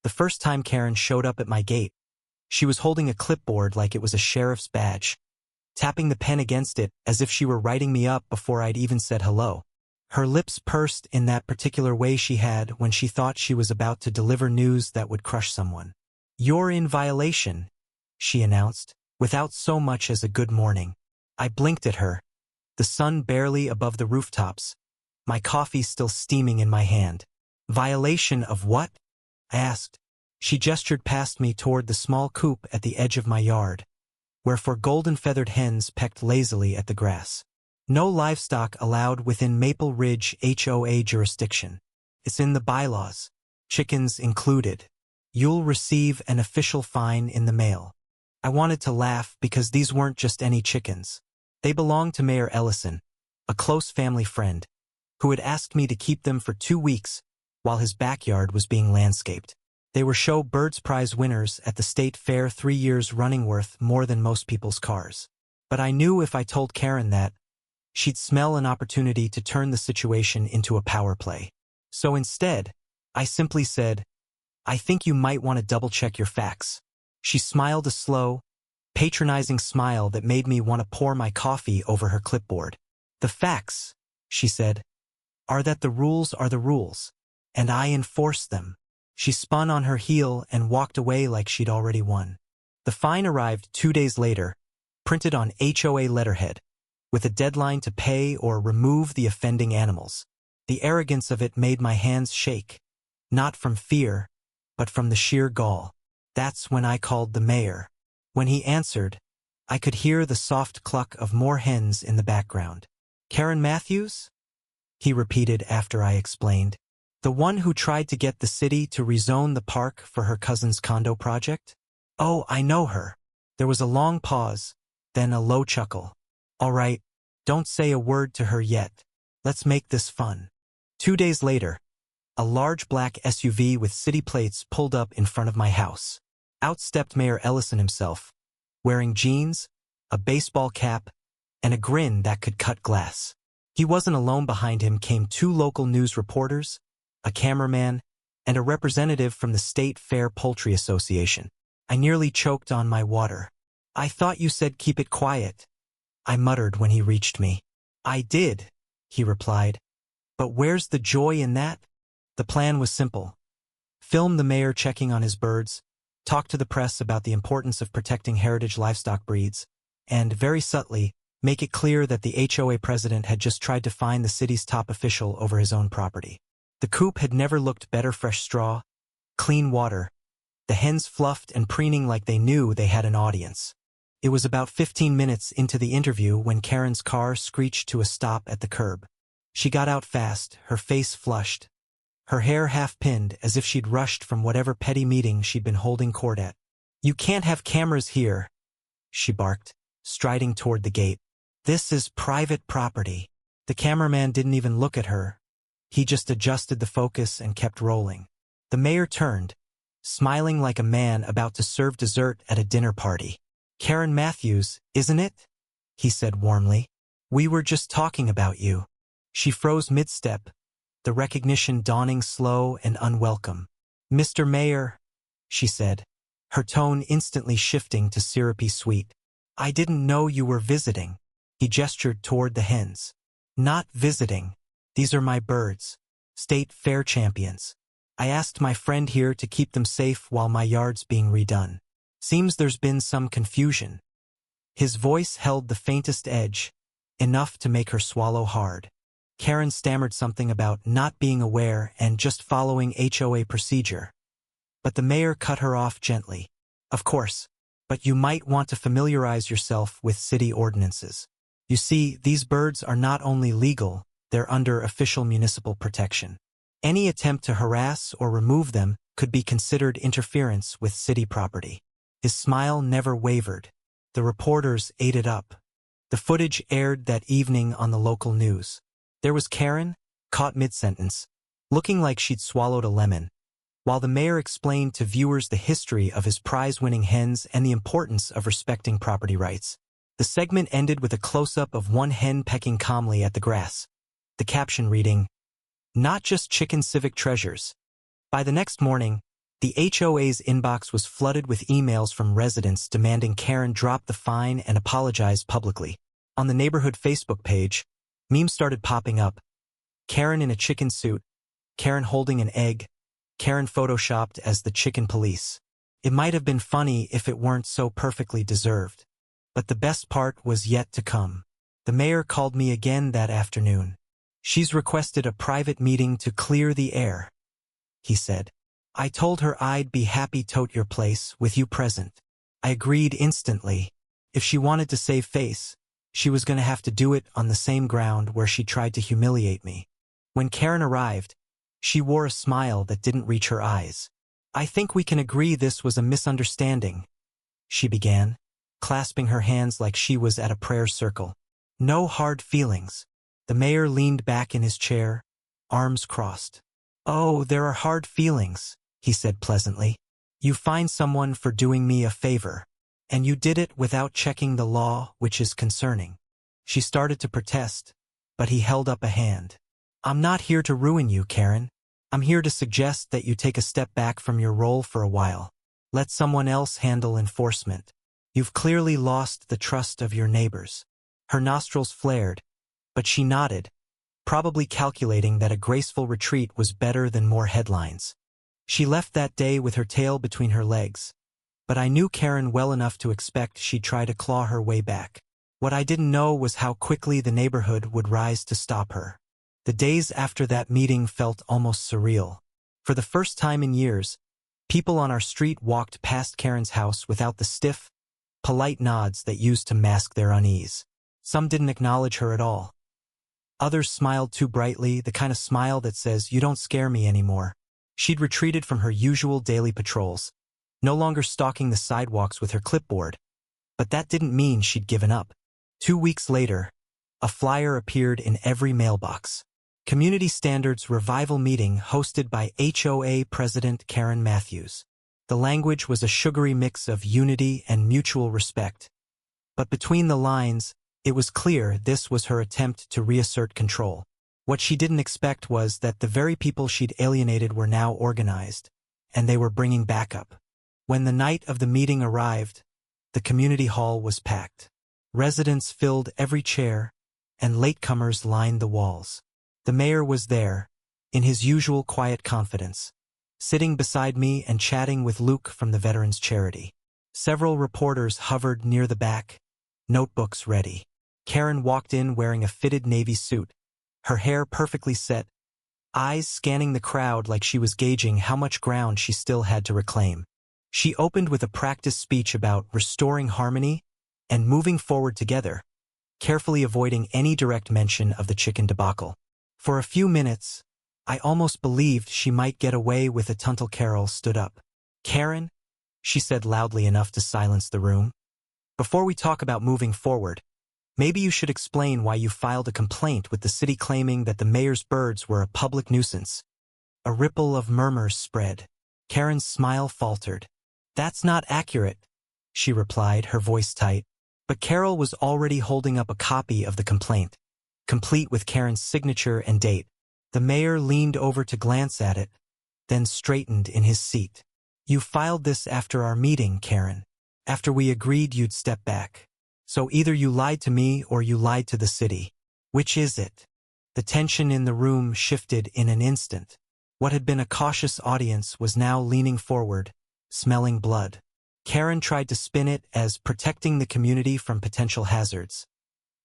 The first time Karen showed up at my gate, she was holding a clipboard like it was a sheriff's badge, tapping the pen against it as if she were writing me up before I'd even said hello. Her lips pursed in that particular way she had when she thought she was about to deliver news that would crush someone. "You're in violation," she announced, without so much as a good morning. I blinked at her, the sun barely above the rooftops, my coffee still steaming in my hand. "Violation of what?" I asked. She gestured past me toward the small coop at the edge of my yard, where four golden-feathered hens pecked lazily at the grass. "No livestock allowed within Maple Ridge HOA jurisdiction. It's in the bylaws, chickens included. You'll receive an official fine in the mail." I wanted to laugh because these weren't just any chickens. They belonged to Mayor Ellison, a close family friend, who had asked me to keep them for 2 weeks while his backyard was being landscaped. They were show birds prize winners at the state fair 3 years running, worth more than most people's cars. But I knew if I told Karen that, she'd smell an opportunity to turn the situation into a power play. So instead, I simply said, "I think you might want to double-check your facts." She smiled a slow, patronizing smile that made me want to pour my coffee over her clipboard. "The facts," she said, "are that the rules are the rules, and I enforce them." She spun on her heel and walked away like she'd already won. The fine arrived 2 days later, printed on HOA letterhead, with a deadline to pay or remove the offending animals. The arrogance of it made my hands shake, not from fear, but from the sheer gall. That's when I called the mayor. When he answered, I could hear the soft cluck of more hens in the background. "Karen Matthews?" he repeated after I explained. "The one who tried to get the city to rezone the park for her cousin's condo project?" "Oh, I know her." There was a long pause, then a low chuckle. "All right, don't say a word to her yet. Let's make this fun." 2 days later, a large black SUV with city plates pulled up in front of my house. Out stepped Mayor Ellison himself, wearing jeans, a baseball cap, and a grin that could cut glass. He wasn't alone. Behind him came 2 local news reporters, a cameraman, and a representative from the State Fair Poultry Association. I nearly choked on my water. "I thought you said keep it quiet," I muttered when he reached me. "I did," he replied. "But where's the joy in that?" The plan was simple. Film the mayor checking on his birds, talk to the press about the importance of protecting heritage livestock breeds, and, very subtly, make it clear that the HOA president had just tried to fine the city's top official over his own property. The coop had never looked better. Fresh straw, clean water, the hens fluffed and preening like they knew they had an audience. It was about 15 minutes into the interview when Karen's car screeched to a stop at the curb. She got out fast, her face flushed, her hair half-pinned as if she'd rushed from whatever petty meeting she'd been holding court at. "You can't have cameras here," she barked, striding toward the gate. "This is private property." The cameraman didn't even look at her. He just adjusted the focus and kept rolling. The mayor turned, smiling like a man about to serve dessert at a dinner party. "Karen Matthews, isn't it?" he said warmly. "We were just talking about you." She froze mid-step, the recognition dawning slow and unwelcome. "Mr. Mayor," she said, her tone instantly shifting to syrupy sweet. "I didn't know you were visiting." He gestured toward the hens. "Not visiting. These are my birds, state fair champions. I asked my friend here to keep them safe while my yard's being redone. Seems there's been some confusion." His voice held the faintest edge, enough to make her swallow hard. Karen stammered something about not being aware and just following HOA procedure. But the mayor cut her off gently. "Of course, but you might want to familiarize yourself with city ordinances. You see, these birds are not only legal, they're under official municipal protection. Any attempt to harass or remove them could be considered interference with city property." His smile never wavered. The reporters ate it up. The footage aired that evening on the local news. There was Karen, caught mid-sentence, looking like she'd swallowed a lemon, while the mayor explained to viewers the history of his prize-winning hens and the importance of respecting property rights. The segment ended with a close-up of one hen pecking calmly at the grass, the caption reading, "Not just chicken civic treasures." By the next morning, The HOA's inbox was flooded with emails from residents demanding Karen drop the fine and apologize publicly. On the neighborhood Facebook page, memes started popping up. Karen in a chicken suit, Karen holding an egg, Karen photoshopped as the chicken police. It might have been funny if it weren't so perfectly deserved. But the best part was yet to come. The mayor called me again that afternoon. She's requested a private meeting to clear the air, he said. I told her I'd be happy tote your place with you present. I agreed instantly. If she wanted to save face, she was going to have to do it on the same ground where she tried to humiliate me. When Karen arrived, she wore a smile that didn't reach her eyes. I think we can agree this was a misunderstanding, she began, clasping her hands like she was at a prayer circle. No hard feelings. The mayor leaned back in his chair, arms crossed. Oh, there are hard feelings, he said pleasantly. You find someone for doing me a favor, and you did it without checking the law, which is concerning. She started to protest, but he held up a hand. I'm not here to ruin you, Karen. I'm here to suggest that you take a step back from your role for a while. Let someone else handle enforcement. You've clearly lost the trust of your neighbors. Her nostrils flared, but she nodded, probably calculating that a graceful retreat was better than more headlines. She left that day with her tail between her legs, but I knew Karen well enough to expect she'd try to claw her way back. What I didn't know was how quickly the neighborhood would rise to stop her. The days after that meeting felt almost surreal. For the first time in years, people on our street walked past Karen's house without the stiff, polite nods that used to mask their unease. Some didn't acknowledge her at all. Others smiled too brightly, the kind of smile that says, "You don't scare me anymore." She'd retreated from her usual daily patrols, no longer stalking the sidewalks with her clipboard. But that didn't mean she'd given up. 2 weeks later, a flyer appeared in every mailbox. Community Standards Revival Meeting hosted by HOA President Karen Matthews. The language was a sugary mix of unity and mutual respect. But between the lines, it was clear this was her attempt to reassert control. What she didn't expect was that the very people she'd alienated were now organized, and they were bringing backup. When the night of the meeting arrived, the community hall was packed. Residents filled every chair, and latecomers lined the walls. The mayor was there, in his usual quiet confidence, sitting beside me and chatting with Luke from the Veterans Charity. Several reporters hovered near the back, notebooks ready. Karen walked in wearing a fitted navy suit, her hair perfectly set, eyes scanning the crowd like she was gauging how much ground she still had to reclaim. She opened with a practice speech about restoring harmony and moving forward together, carefully avoiding any direct mention of the chicken debacle. For a few minutes, I almost believed she might get away with it until Carol stood up. "Karen," she said loudly enough to silence the room, "before we talk about moving forward, maybe you should explain why you filed a complaint with the city claiming that the mayor's birds were a public nuisance." A ripple of murmurs spread. Karen's smile faltered. "That's not accurate," she replied, her voice tight. But Carol was already holding up a copy of the complaint, complete with Karen's signature and date. The mayor leaned over to glance at it, then straightened in his seat. "You filed this after our meeting, Karen, after we agreed you'd step back. So either you lied to me or you lied to the city. Which is it?" The tension in the room shifted in an instant. What had been a cautious audience was now leaning forward, smelling blood. Karen tried to spin it as protecting the community from potential hazards.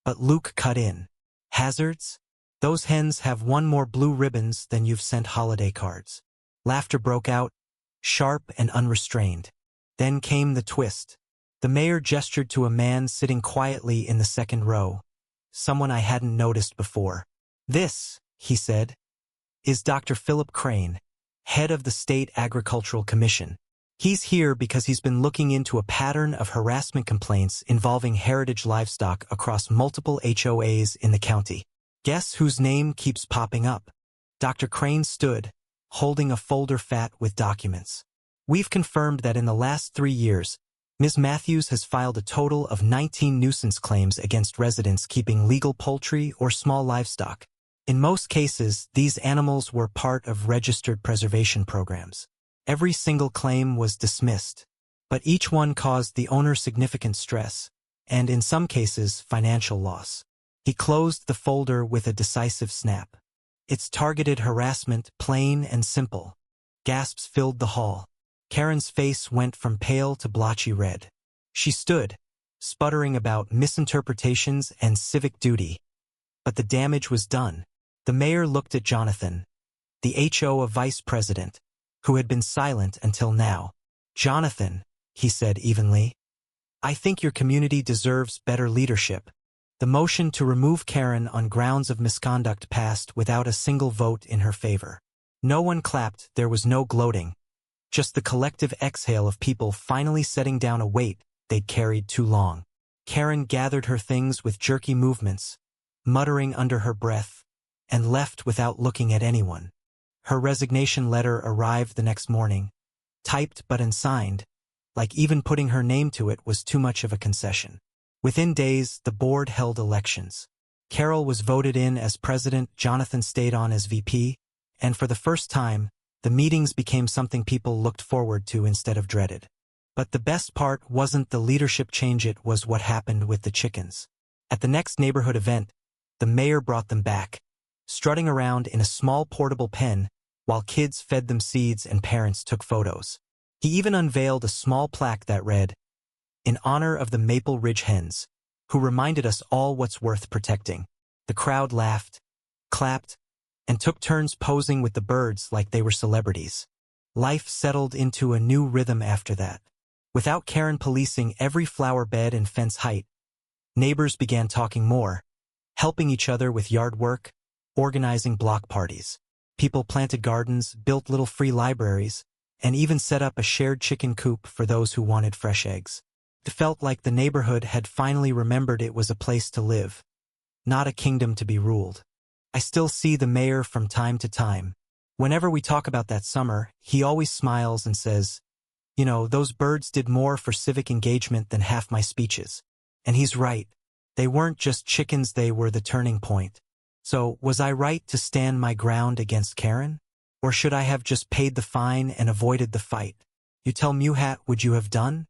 But Luke cut in. "Hazards? Those hens have won more blue ribbons than you've sent holiday cards." Laughter broke out, sharp and unrestrained. Then came the twist. The mayor gestured to a man sitting quietly in the second row, someone I hadn't noticed before. "This," he said, "is Dr. Philip Crane, head of the State Agricultural Commission. He's here because he's been looking into a pattern of harassment complaints involving heritage livestock across multiple HOAs in the county. Guess whose name keeps popping up?" Dr. Crane stood, holding a folder fat with documents. "We've confirmed that in the last 3 years, Ms. Matthews has filed a total of 19 nuisance claims against residents keeping legal poultry or small livestock. In most cases, these animals were part of registered preservation programs. Every single claim was dismissed, but each one caused the owner significant stress, and in some cases, financial loss. He closed the folder with a decisive snap. It's targeted harassment, plain and simple. Gasps filled the hall. Karen's face went from pale to blotchy red. She stood, sputtering about misinterpretations and civic duty. But the damage was done. The mayor looked at Jonathan, the HOA vice president, who had been silent until now. "Jonathan," he said evenly, "I think your community deserves better leadership." The motion to remove Karen on grounds of misconduct passed without a single vote in her favor. No one clapped, there was no gloating. Just the collective exhale of people finally setting down a weight they'd carried too long. Karen gathered her things with jerky movements, muttering under her breath, and left without looking at anyone. Her resignation letter arrived the next morning, typed but unsigned, like even putting her name to it was too much of a concession. Within days, the board held elections. Carol was voted in as president, Jonathan stayed on as VP, and for the first time, the meetings became something people looked forward to instead of dreaded. But the best part wasn't the leadership change, it was what happened with the chickens. At the next neighborhood event, the mayor brought them back, strutting around in a small portable pen while kids fed them seeds and parents took photos. He even unveiled a small plaque that read, "In honor of the Maple Ridge hens, who reminded us all what's worth protecting." The crowd laughed, clapped, and took turns posing with the birds like they were celebrities. Life settled into a new rhythm after that. Without Karen policing every flower bed and fence height, neighbors began talking more, helping each other with yard work, organizing block parties. People planted gardens, built little free libraries, and even set up a shared chicken coop for those who wanted fresh eggs. It felt like the neighborhood had finally remembered it was a place to live, not a kingdom to be ruled. I still see the mayor from time to time. Whenever we talk about that summer, he always smiles and says, "You know, those birds did more for civic engagement than half my speeches." And he's right. They weren't just chickens, they were the turning point. So, was I right to stand my ground against Karen? Or should I have just paid the fine and avoided the fight? You tell Muhat, would you have done?